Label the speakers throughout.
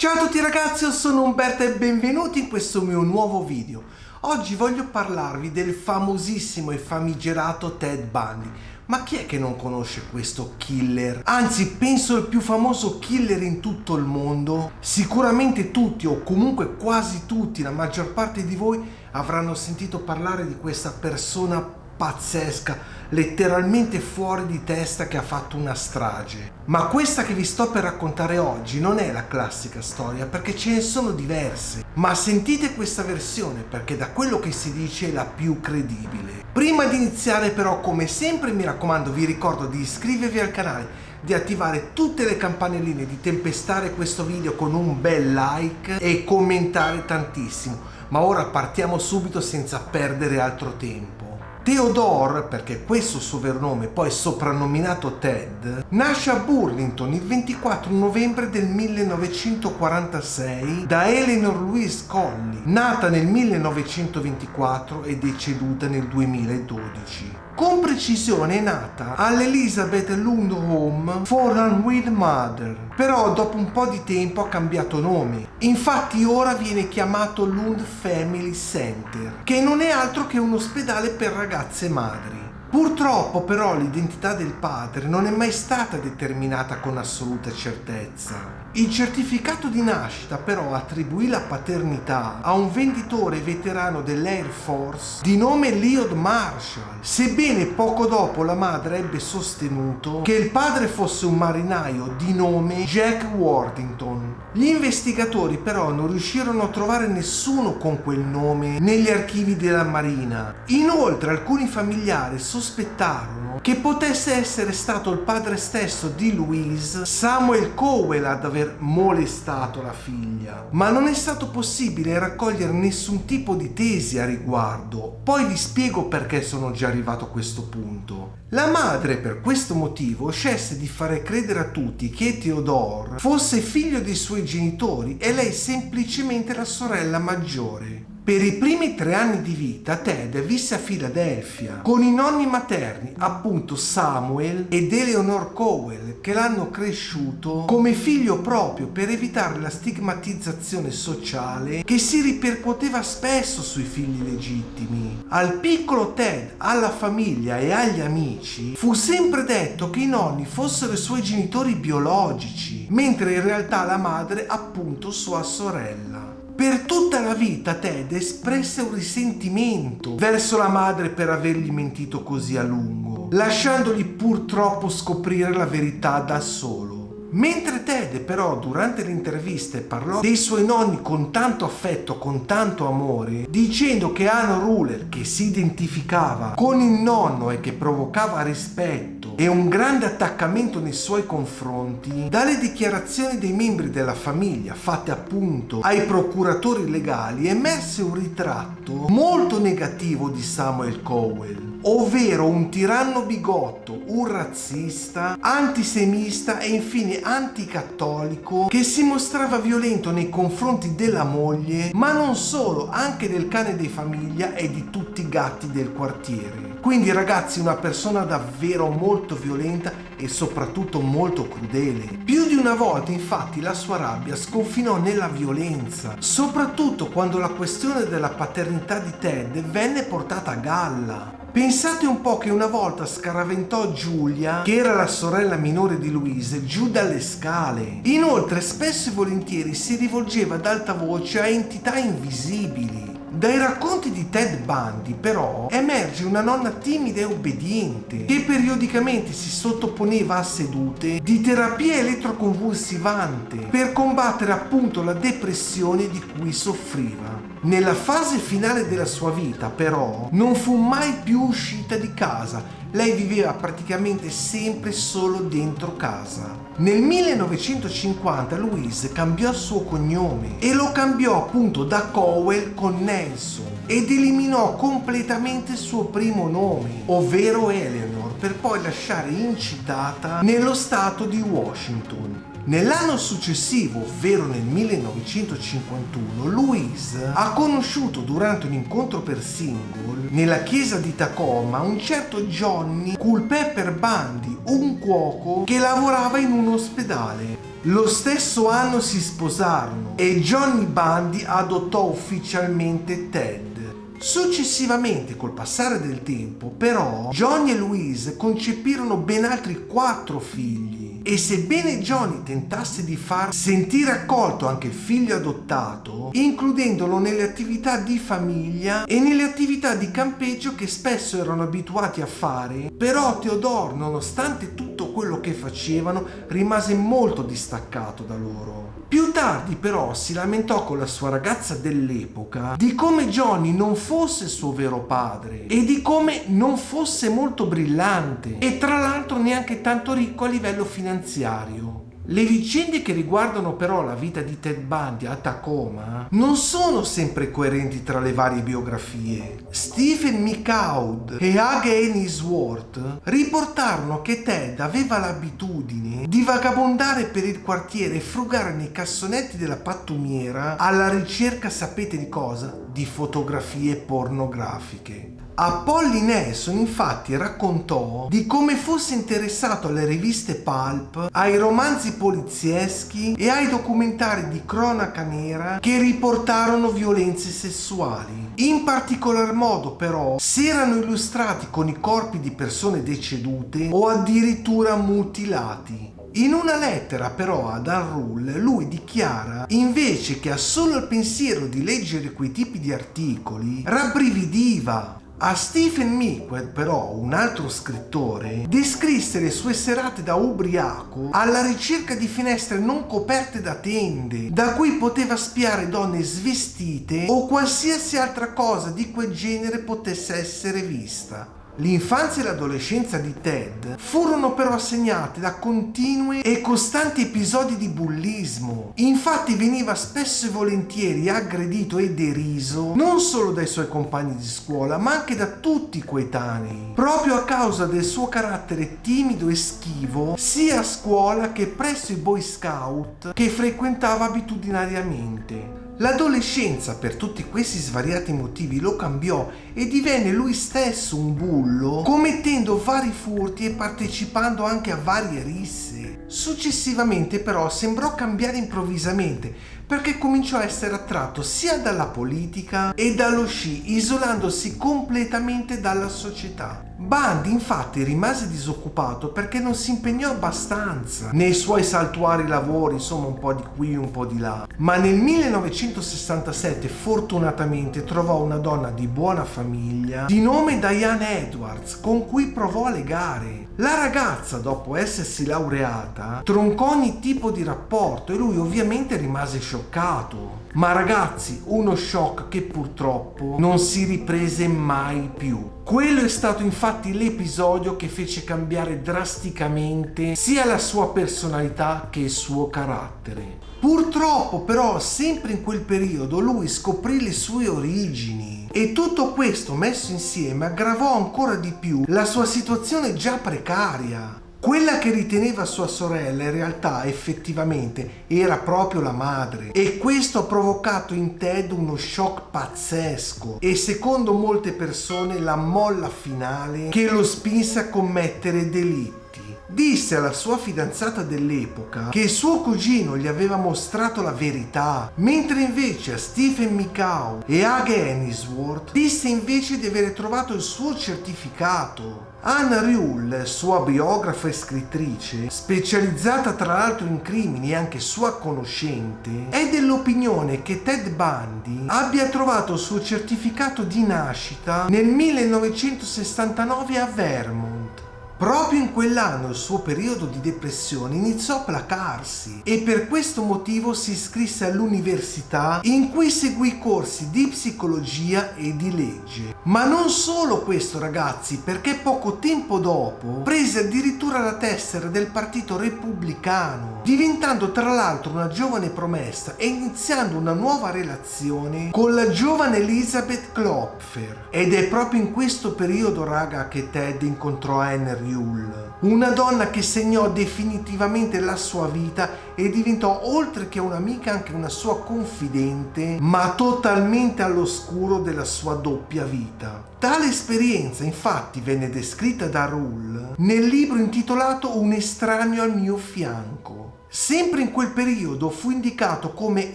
Speaker 1: Ciao a tutti ragazzi, io sono Umberto e benvenuti in questo mio nuovo video. Oggi voglio parlarvi del famosissimo e famigerato Ted Bundy. Ma chi è che non conosce questo killer? Anzi, penso il più famoso killer in tutto il mondo. Sicuramente tutti, o comunque quasi tutti, la maggior parte di voi avranno sentito parlare di questa persona pazzesca, letteralmente fuori di testa, che ha fatto una strage. Ma questa che vi sto per raccontare oggi non è la classica storia, perché ce ne sono diverse. Ma sentite questa versione, perché da quello che si dice è la più credibile. Prima di iniziare però, come sempre, mi raccomando, vi ricordo di iscrivervi al canale, di attivare tutte le campanelline, di tempestare questo video con un bel like e commentare tantissimo. Ma ora partiamo subito senza perdere altro tempo. Theodore, perché questo è il suo vero nome, poi soprannominato Ted, nasce a Burlington il 24 novembre del 1946 da Eleanor Louise Colley, nata nel 1924 e deceduta nel 2012. Con precisione è nata all'Elizabeth Lund Home for Unwed Mother, però dopo un po' di tempo ha cambiato nome. Infatti ora viene chiamato Lund Family Center, che non è altro che un ospedale per ragazze madri. Purtroppo però l'identità del padre non è mai stata determinata con assoluta certezza. Il certificato di nascita però attribuì la paternità a un venditore veterano dell'Air Force di nome Lloyd Marshall, sebbene poco dopo la madre ebbe sostenuto che il padre fosse un marinaio di nome Jack Worthington. Gli investigatori però non riuscirono a trovare nessuno con quel nome negli archivi della Marina. Inoltre alcuni familiari sospettarono che potesse essere stato il padre stesso di Louise, Samuel Cowell, ad aver molestato la figlia. Ma non è stato possibile raccogliere nessun tipo di tesi a riguardo. Poi vi spiego perché sono già arrivato a questo punto. La madre, per questo motivo, scelse di fare credere a tutti che Theodore fosse figlio dei suoi genitori e lei semplicemente la sorella maggiore. Per i primi 3 anni di vita Ted visse a Filadelfia con i nonni materni, appunto Samuel ed Eleanor Cowell, che l'hanno cresciuto come figlio proprio per evitare la stigmatizzazione sociale che si ripercuoteva spesso sui figli legittimi. Al piccolo Ted, alla famiglia e agli amici fu sempre detto che i nonni fossero i suoi genitori biologici, mentre in realtà la madre appunto sua sorella. Per tutta la vita Ted espresse un risentimento verso la madre per avergli mentito così a lungo, lasciandogli purtroppo scoprire la verità da solo. Mentre Ted però durante le interviste parlò dei suoi nonni con tanto affetto, con tanto amore, dicendo che Ann Ruler, che si identificava con il nonno e che provocava rispetto e un grande attaccamento nei suoi confronti, dalle dichiarazioni dei membri della famiglia fatte appunto ai procuratori legali emerse un ritratto molto negativo di Samuel Cowell, ovvero un tiranno bigotto, un razzista, antisemita e infine anticattolico, che si mostrava violento nei confronti della moglie, ma non solo, anche del cane di famiglia e di tutti i gatti del quartiere. Quindi ragazzi, una persona davvero molto violenta e soprattutto molto crudele. Più di una volta infatti la sua rabbia sconfinò nella violenza, soprattutto quando la questione della paternità di Ted venne portata a galla. Pensate un po' che una volta scaraventò Giulia, che era la sorella minore di Louise, giù dalle scale. Inoltre spesso e volentieri si rivolgeva ad alta voce a entità invisibili. Dai racconti di Ted Bundy però emerge una nonna timida e obbediente che periodicamente si sottoponeva a sedute di terapia elettroconvulsivante per combattere appunto la depressione di cui soffriva. Nella fase finale della sua vita però non fu mai più uscita di casa. Lei viveva praticamente sempre solo dentro casa. Nel 1950 Louise cambiò il suo cognome e lo cambiò appunto da Cowell con Nelson ed eliminò completamente il suo primo nome, ovvero Eleanor, per poi lasciare incitata nello stato di Washington. Nell'anno successivo, ovvero nel 1951, Louise ha conosciuto durante un incontro per single nella chiesa di Tacoma un certo Johnny Culpepper Bundy, un cuoco che lavorava in un ospedale. Lo stesso anno si sposarono e Johnny Bundy adottò ufficialmente Ted. Successivamente, col passare del tempo, però, Johnny e Louise concepirono ben altri 4 figli. E sebbene Johnny tentasse di far sentire accolto anche il figlio adottato, includendolo nelle attività di famiglia e nelle attività di campeggio che spesso erano abituati a fare, però Theodore, nonostante tutto quello che facevano, rimase molto distaccato da loro. Più tardi però si lamentò con la sua ragazza dell'epoca di come Johnny non fosse suo vero padre e di come non fosse molto brillante e tra l'altro neanche tanto ricco a livello finanziario. Le vicende che riguardano però la vita di Ted Bundy a Tacoma non sono sempre coerenti tra le varie biografie. Stephen McCloud e Hage Ainsworth riportarono che Ted aveva l'abitudine di vagabondare per il quartiere e frugare nei cassonetti della pattumiera alla ricerca, sapete di cosa? Di fotografie pornografiche. A Polly Nelson infatti raccontò di come fosse interessato alle riviste pulp, ai romanzi polizieschi e ai documentari di cronaca nera che riportarono violenze sessuali. In particolar modo però si erano illustrati con i corpi di persone decedute o addirittura mutilati. In una lettera però ad Ann Rule lui dichiara invece che a solo il pensiero di leggere quei tipi di articoli rabbrividiva. A Stephen Mickwell però, un altro scrittore, descrisse le sue serate da ubriaco alla ricerca di finestre non coperte da tende, da cui poteva spiare donne svestite o qualsiasi altra cosa di quel genere potesse essere vista. L'infanzia e l'adolescenza di Ted furono però segnate da continui e costanti episodi di bullismo. Infatti veniva spesso e volentieri aggredito e deriso non solo dai suoi compagni di scuola ma anche da tutti i coetanei, proprio a causa del suo carattere timido e schivo sia a scuola che presso i Boy Scout che frequentava abitudinariamente. L'adolescenza, per tutti questi svariati motivi, lo cambiò e divenne lui stesso un bullo, commettendo vari furti e partecipando anche a varie risse. Successivamente però sembrò cambiare improvvisamente perché cominciò a essere attratto sia dalla politica e dallo sci, isolandosi completamente dalla società. Bundy infatti rimase disoccupato perché non si impegnò abbastanza nei suoi saltuari lavori, insomma un po' di qui un po' di là, ma nel 1967 fortunatamente trovò una donna di buona famiglia di nome Diane Edwards con cui provò a legare. La ragazza, dopo essersi laureata, troncò ogni tipo di rapporto e lui ovviamente rimase scioccato. Ma ragazzi, uno shock che purtroppo non si riprese mai più. Quello è stato infatti l'episodio che fece cambiare drasticamente sia la sua personalità che il suo carattere. Purtroppo però sempre in quel periodo lui scoprì le sue origini e tutto questo messo insieme aggravò ancora di più la sua situazione già precaria. Quella che riteneva sua sorella in realtà effettivamente era proprio la madre e questo ha provocato in Ted uno shock pazzesco e secondo molte persone la molla finale che lo spinse a commettere delitti. Disse alla sua fidanzata dell'epoca che suo cugino gli aveva mostrato la verità, mentre invece a Stephen McCloud e Hage Ainsworth disse invece di aver trovato il suo certificato. Ann Rule, sua biografa e scrittrice, specializzata tra l'altro in crimini e anche sua conoscente, è dell'opinione che Ted Bundy abbia trovato il suo certificato di nascita nel 1969 a Vermont. Proprio in quell'anno il suo periodo di depressione iniziò a placarsi e per questo motivo si iscrisse all'università in cui seguì corsi di psicologia e di legge. Ma non solo questo ragazzi, perché poco tempo dopo prese addirittura la tessera del Partito Repubblicano, diventando tra l'altro una giovane promessa e iniziando una nuova relazione con la giovane Elizabeth Klopfer. Ed è proprio in questo periodo, raga, che Ted incontrò Ann Rule, una donna che segnò definitivamente la sua vita e diventò oltre che un'amica anche una sua confidente, ma totalmente all'oscuro della sua doppia vita. Tale esperienza infatti venne descritta da Rule nel libro intitolato Un estraneo al mio fianco. Sempre in quel periodo fu indicato come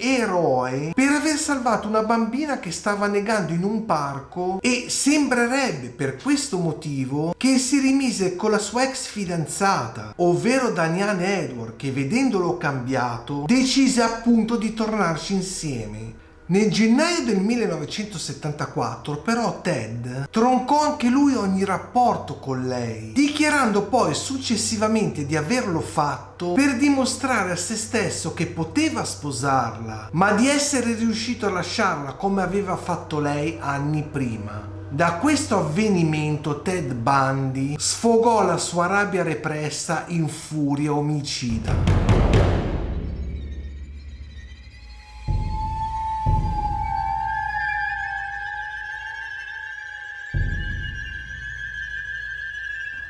Speaker 1: eroe per aver salvato una bambina che stava annegando in un parco e sembrerebbe per questo motivo che si rimise con la sua ex fidanzata, ovvero Diane Edward, che vedendolo cambiato decise appunto di tornarci insieme. Nel gennaio del 1974 però Ted troncò anche lui ogni rapporto con lei, dichiarando poi successivamente di averlo fatto per dimostrare a se stesso che poteva sposarla, ma di essere riuscito a lasciarla come aveva fatto lei anni prima. Da questo avvenimento Ted Bundy sfogò la sua rabbia repressa in furia omicida.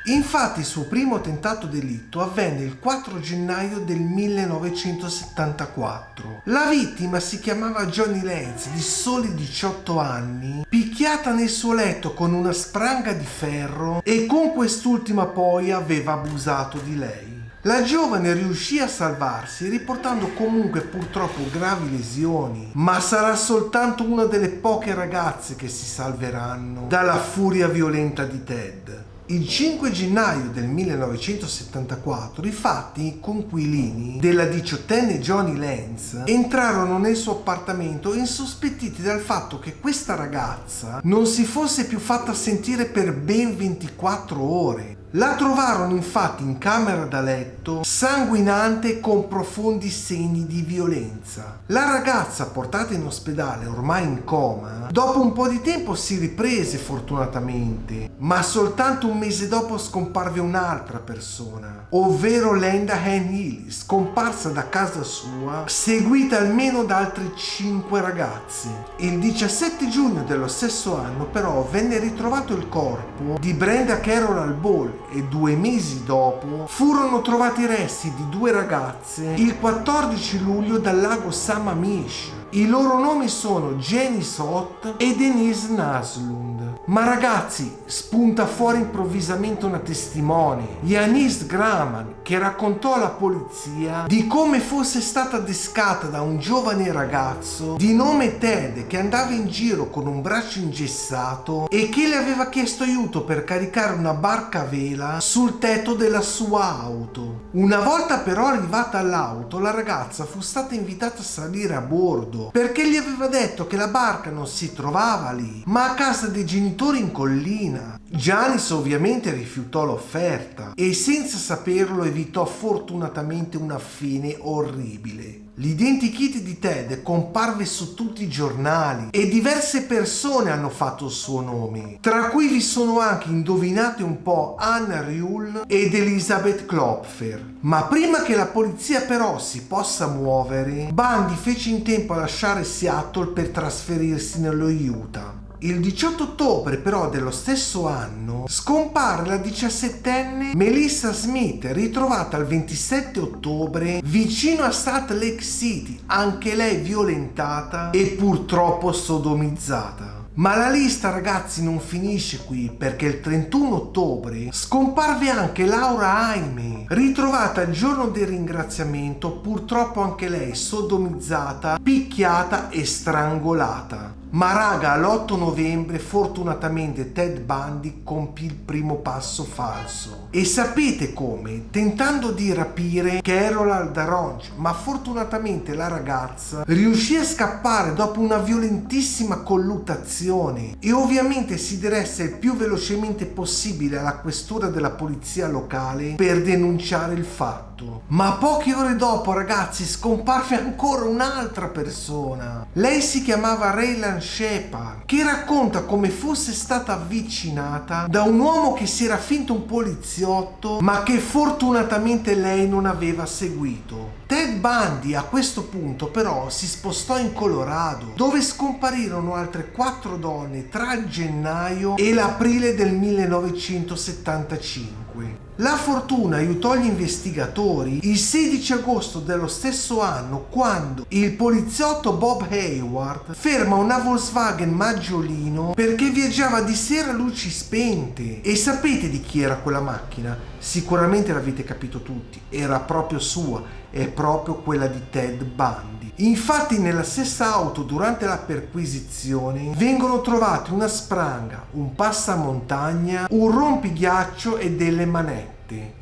Speaker 1: Infatti il suo primo tentato delitto avvenne il 4 gennaio del 1974. La vittima si chiamava Johnny Lenz, di soli 18 anni, picchiata nel suo letto con una spranga di ferro, e con quest'ultima poi aveva abusato di lei. La giovane riuscì a salvarsi riportando comunque purtroppo gravi lesioni, ma sarà soltanto una delle poche ragazze che si salveranno dalla furia violenta di Ted. Il 5 gennaio del 1974 infatti conquilini della 18enne Johnny Lenz entrarono nel suo appartamento insospettiti dal fatto che questa ragazza non si fosse più fatta sentire per ben 24 ore. La trovarono infatti in camera da letto, sanguinante e con profondi segni di violenza. La ragazza, portata in ospedale ormai in coma, dopo un po' di tempo si riprese fortunatamente, ma soltanto un mese dopo scomparve un'altra persona, ovvero Linda Ann Healy, scomparsa da casa sua, seguita almeno da altri 5 ragazze. Il 17 giugno dello stesso anno però venne ritrovato il corpo di Brenda Carroll Ball e 2 mesi dopo furono trovati i resti di 2 ragazze il 14 luglio dal lago Sammamish. I loro nomi sono Janice Ott e Denise Naslund. Ma ragazzi, spunta fuori improvvisamente una testimone, Janice Graham, che raccontò alla polizia di come fosse stata adescata da un giovane ragazzo di nome Ted che andava in giro con un braccio ingessato e che le aveva chiesto aiuto per caricare una barca a vela sul tetto della sua auto. Una volta però arrivata all'auto, la ragazza fu stata invitata a salire a bordo perché gli aveva detto che la barca non si trovava lì, ma a casa dei genitori in collina. Janice ovviamente rifiutò l'offerta e senza saperlo evitò fortunatamente una fine orribile. L'identikit di Ted comparve su tutti i giornali e diverse persone hanno fatto il suo nome, tra cui vi sono anche, indovinate un po', Anna Rule ed Elizabeth Klopfer. Ma prima che la polizia però si possa muovere, Bundy fece in tempo a lasciare Seattle per trasferirsi nello Utah. Il 18 ottobre però dello stesso anno scompare la 17enne Melissa Smith, ritrovata il 27 ottobre vicino a Salt Lake City, anche lei violentata e purtroppo sodomizzata. Ma la lista, ragazzi, non finisce qui, perché il 31 ottobre scomparve anche Laura Jaime, ritrovata il giorno del ringraziamento, purtroppo anche lei sodomizzata, picchiata e strangolata. Ma raga, l'8 novembre fortunatamente Ted Bundy compì il primo passo falso. E sapete come? Tentando di rapire Carol Aldaronch, ma fortunatamente la ragazza riuscì a scappare dopo una violentissima colluttazione e ovviamente si diresse il più velocemente possibile alla questura della polizia locale per denunciare il fatto. Ma poche ore dopo, ragazzi, scomparve ancora un'altra persona. Lei si chiamava Raylan Shepard, che racconta come fosse stata avvicinata da un uomo che si era finto un poliziotto, ma che fortunatamente lei non aveva seguito. Ted Bundy a questo punto però si spostò in Colorado, dove scomparirono altre 4 donne tra il gennaio e l'aprile del 1975. La fortuna aiutò gli investigatori il 16 agosto dello stesso anno, quando il poliziotto Bob Hayward ferma una Volkswagen Maggiolino perché viaggiava di sera a luci spente. E sapete di chi era quella macchina? Sicuramente l'avete capito tutti, era proprio sua, è proprio quella di Ted Bundy. Infatti nella stessa auto durante la perquisizione vengono trovati una spranga, un passamontagna, un rompighiaccio e delle manette.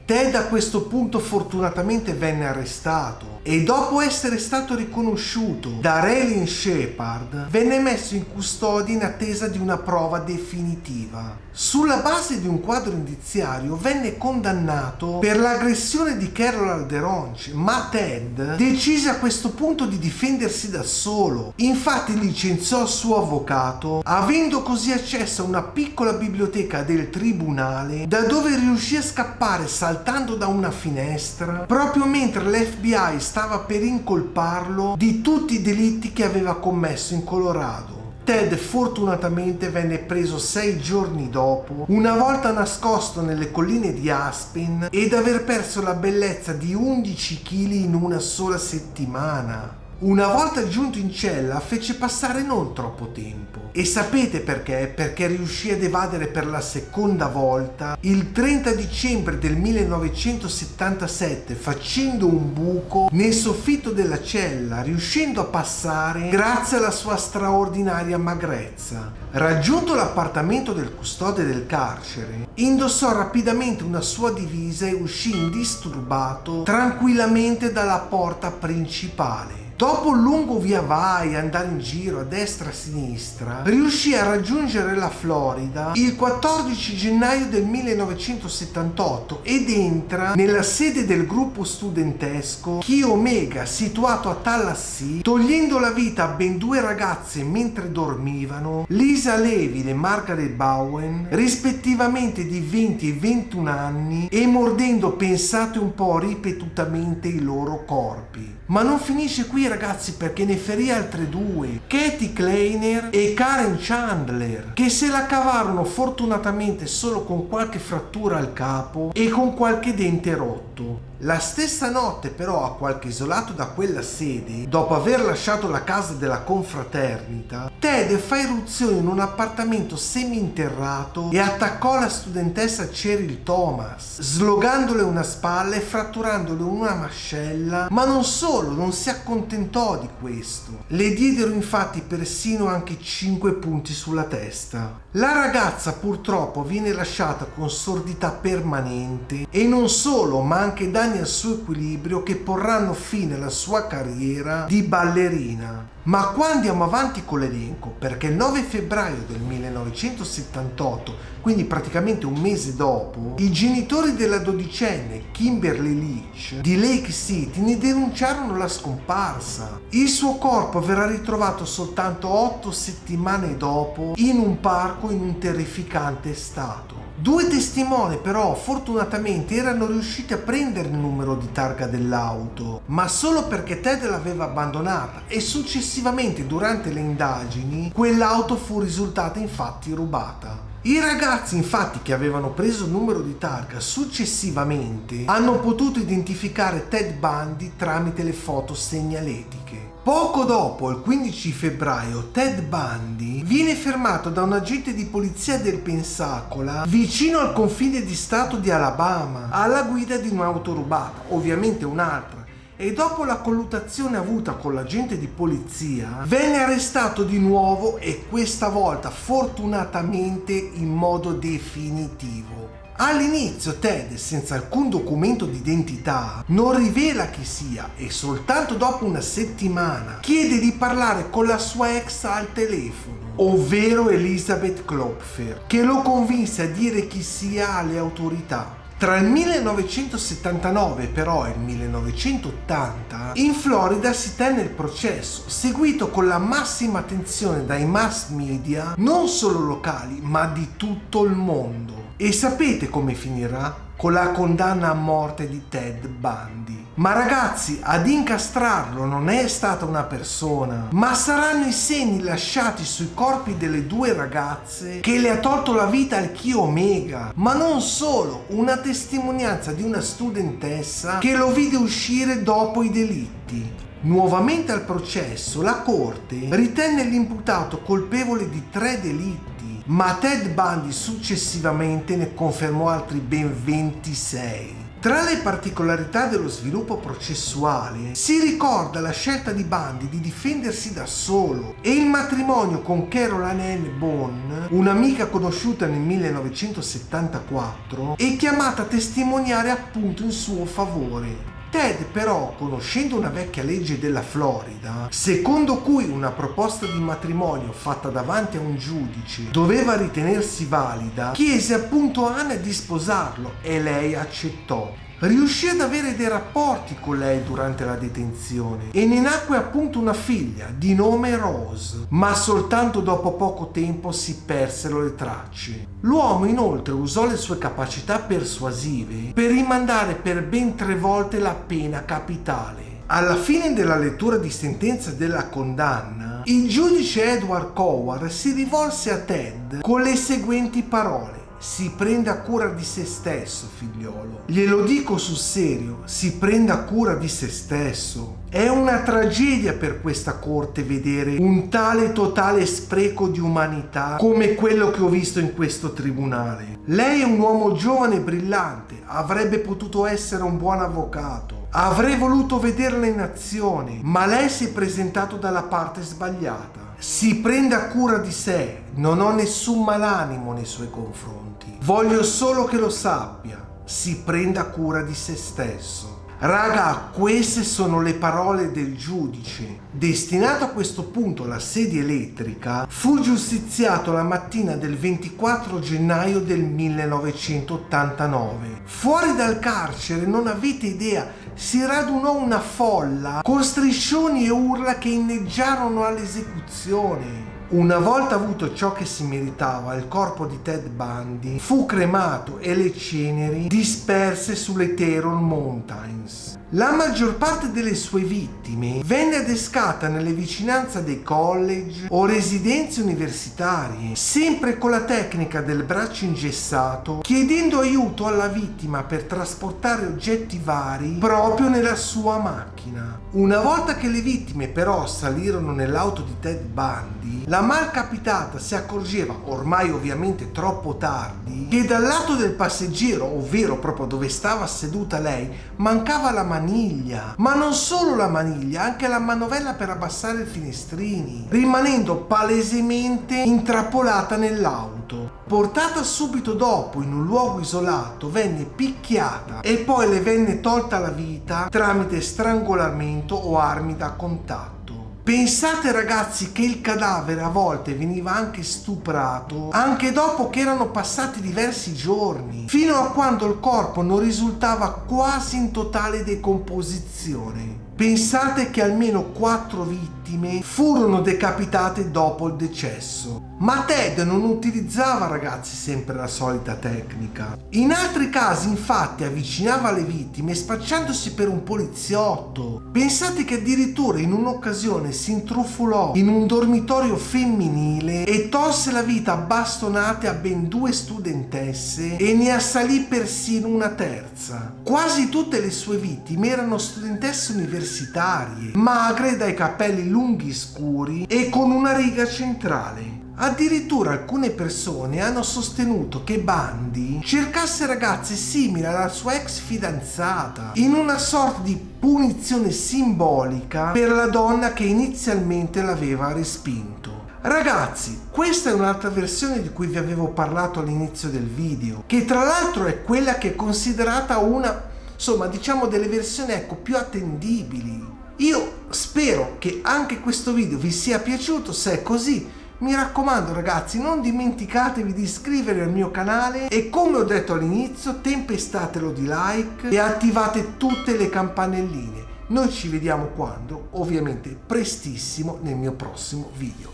Speaker 1: Ted a questo punto fortunatamente venne arrestato e dopo essere stato riconosciuto da Raylene Shepard venne messo in custodia in attesa di una prova definitiva. Sulla base di un quadro indiziario venne condannato per l'aggressione di Carol Alderonci, ma Ted decise a questo punto di difendersi da solo. Infatti licenziò il suo avvocato, avendo così accesso a una piccola biblioteca del tribunale da dove riuscì a scappare saltando da una finestra proprio mentre l'FBI stava per incolparlo di tutti i delitti che aveva commesso in Colorado. Ted fortunatamente venne preso 6 giorni dopo, una volta nascosto nelle colline di Aspen ed aver perso la bellezza di 11 kg in una sola settimana. Una volta giunto in cella fece passare non troppo tempo. E sapete perché? Perché riuscì ad evadere per la seconda volta il 30 dicembre del 1977 facendo un buco nel soffitto della cella, riuscendo a passare grazie alla sua straordinaria magrezza. Raggiunto l'appartamento del custode del carcere, indossò rapidamente una sua divisa e uscì indisturbato tranquillamente dalla porta principale. Dopo un lungo via vai, andare in giro a destra e a sinistra, riuscì a raggiungere la Florida il 14 gennaio del 1978 ed entra nella sede del gruppo studentesco Chi Omega situato a Tallahassee, togliendo la vita a ben 2 ragazze mentre dormivano, Lisa Levin e Margaret Bowen, rispettivamente di 20 e 21 anni, e mordendo, pensate un po', ripetutamente i loro corpi. Ma non finisce qui, ragazzi, perché ne ferì altre 2, Katie Kleiner e Karen Chandler, che se la cavarono fortunatamente solo con qualche frattura al capo e con qualche dente rotto. La stessa notte però, a qualche isolato da quella sede, dopo aver lasciato la casa della confraternita, Ted fa irruzione in un appartamento seminterrato e attaccò la studentessa Cheryl Thomas, slogandole una spalla e fratturandole una mascella. Ma non solo, non si accontentò di questo. Le diedero infatti persino anche 5 punti sulla testa. La ragazza purtroppo viene lasciata con sordità permanente e non solo, ma anche danni al suo equilibrio che porranno fine alla sua carriera di ballerina. Ma qua andiamo avanti con l'elenco, perché il 9 febbraio del 1978, quindi praticamente un mese dopo, i genitori della dodicenne Kimberly Leach di Lake City ne denunciarono la scomparsa. Il suo corpo verrà ritrovato soltanto 8 settimane dopo in un parco in un terrificante stato. 2 testimoni però fortunatamente erano riusciti a prendere il numero di targa dell'auto, ma solo perché Ted l'aveva abbandonata e successivamente durante le indagini quell'auto fu risultata infatti rubata. I ragazzi infatti che avevano preso il numero di targa successivamente hanno potuto identificare Ted Bundy tramite le foto segnaletiche. Poco dopo, il 15 febbraio, Ted Bundy viene fermato da un agente di polizia del Pensacola vicino al confine di stato di Alabama alla guida di un'auto rubata, ovviamente un'altra, e dopo la colluttazione avuta con l'agente di polizia venne arrestato di nuovo e questa volta fortunatamente in modo definitivo. All'inizio Ted, senza alcun documento d'identità, non rivela chi sia e soltanto dopo una settimana chiede di parlare con la sua ex al telefono, ovvero Elizabeth Klopfer, che lo convinse a dire chi sia alle autorità. Tra il 1979 però e il 1980 in Florida si tenne il processo, seguito con la massima attenzione dai mass media non solo locali ma di tutto il mondo. E sapete come finirà? con la condanna a morte di Ted Bundy. Ma ragazzi, ad incastrarlo non è stata una persona, ma saranno i segni lasciati sui corpi delle due ragazze che le ha tolto la vita al Chi Omega. Ma non solo, una testimonianza di una studentessa che lo vide uscire dopo i delitti. Nuovamente al processo, la corte ritenne l'imputato colpevole di 3 delitti, ma Ted Bundy successivamente ne confermò altri ben 26. Tra le particolarità dello sviluppo processuale si ricorda la scelta di Bundy di difendersi da solo e il matrimonio con Caroline Ann Bone, un'amica conosciuta nel 1974 e chiamata a testimoniare appunto in suo favore. Ted però, conoscendo una vecchia legge della Florida, secondo cui una proposta di matrimonio fatta davanti a un giudice doveva ritenersi valida, chiese appunto a Anna di sposarlo e lei accettò. Riuscì ad avere dei rapporti con lei durante la detenzione e ne nacque appunto una figlia di nome Rose, ma soltanto dopo poco tempo si persero le tracce. L'uomo inoltre usò le sue capacità persuasive per rimandare per ben 3 volte la pena capitale. Alla fine della lettura di sentenza della condanna, il giudice Edward Coward si rivolse a Ted con le seguenti parole: si prenda cura di se stesso, figliolo. Glielo dico sul serio, si prenda cura di se stesso. È una tragedia per questa corte vedere un tale totale spreco di umanità come quello che ho visto in questo tribunale. Lei è un uomo giovane e brillante, avrebbe potuto essere un buon avvocato. Avrei voluto vederla in azione, ma lei si è presentato dalla parte sbagliata. Si prenda cura di sé, non ho nessun malanimo nei suoi confronti. Voglio solo che lo sappia, si prenda cura di se stesso. Raga, queste sono le parole del giudice. Destinato a questo punto alla sedia elettrica, fu giustiziato la mattina del 24 gennaio del 1989. Fuori dal carcere, non avete idea, si radunò una folla con striscioni e urla che inneggiarono all'esecuzione. Una volta avuto ciò che si meritava, il corpo di Ted Bundy fu cremato e le ceneri disperse sulle Teton Mountains. La maggior parte delle sue vittime venne adescata nelle vicinanze dei college o residenze universitarie, sempre con la tecnica del braccio ingessato, chiedendo aiuto alla vittima per trasportare oggetti vari proprio nella sua macchina. Una volta che le vittime però salirono nell'auto di Ted Bundy, la malcapitata si accorgeva, ormai ovviamente troppo tardi, che dal lato del passeggero, ovvero proprio dove stava seduta lei, mancava la maniglia. Ma non solo la maniglia, anche la manovella per abbassare i finestrini, rimanendo palesemente intrappolata nell'auto. Portata subito dopo in un luogo isolato, venne picchiata e poi le venne tolta la vita tramite strangolamento o armi da contatto. Pensate ragazzi che il cadavere a volte veniva anche stuprato anche dopo che erano passati diversi giorni, fino a quando il corpo non risultava quasi in totale decomposizione. Pensate che almeno 4 vittime furono decapitate dopo il decesso. Ma Ted non utilizzava, ragazzi, sempre la solita tecnica. In altri casi, infatti, avvicinava le vittime spacciandosi per un poliziotto. Pensate che addirittura in un'occasione si intrufolò in un dormitorio femminile e tolse la vita a bastonate a ben 2 studentesse e ne assalì persino una terza. Quasi tutte le sue vittime erano studentesse universitarie, magre, dai capelli lunghi scuri e con una riga centrale. Addirittura alcune persone hanno sostenuto che Bundy cercasse ragazze simili alla sua ex fidanzata, in una sorta di punizione simbolica per la donna che inizialmente l'aveva respinto. Ragazzi, questa è un'altra versione di cui vi avevo parlato all'inizio del video, che tra l'altro è quella che è considerata una, insomma, diciamo delle versioni più attendibili. Io spero che anche questo video vi sia piaciuto. Se è così, mi raccomando ragazzi, non dimenticatevi di iscrivervi al mio canale e, come ho detto all'inizio, tempestatelo di like e attivate tutte le campanelline. Noi ci vediamo quando? Ovviamente prestissimo nel mio prossimo video.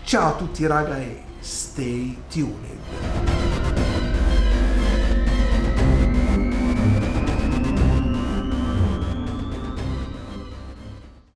Speaker 1: Ciao a tutti raga e stay tuned.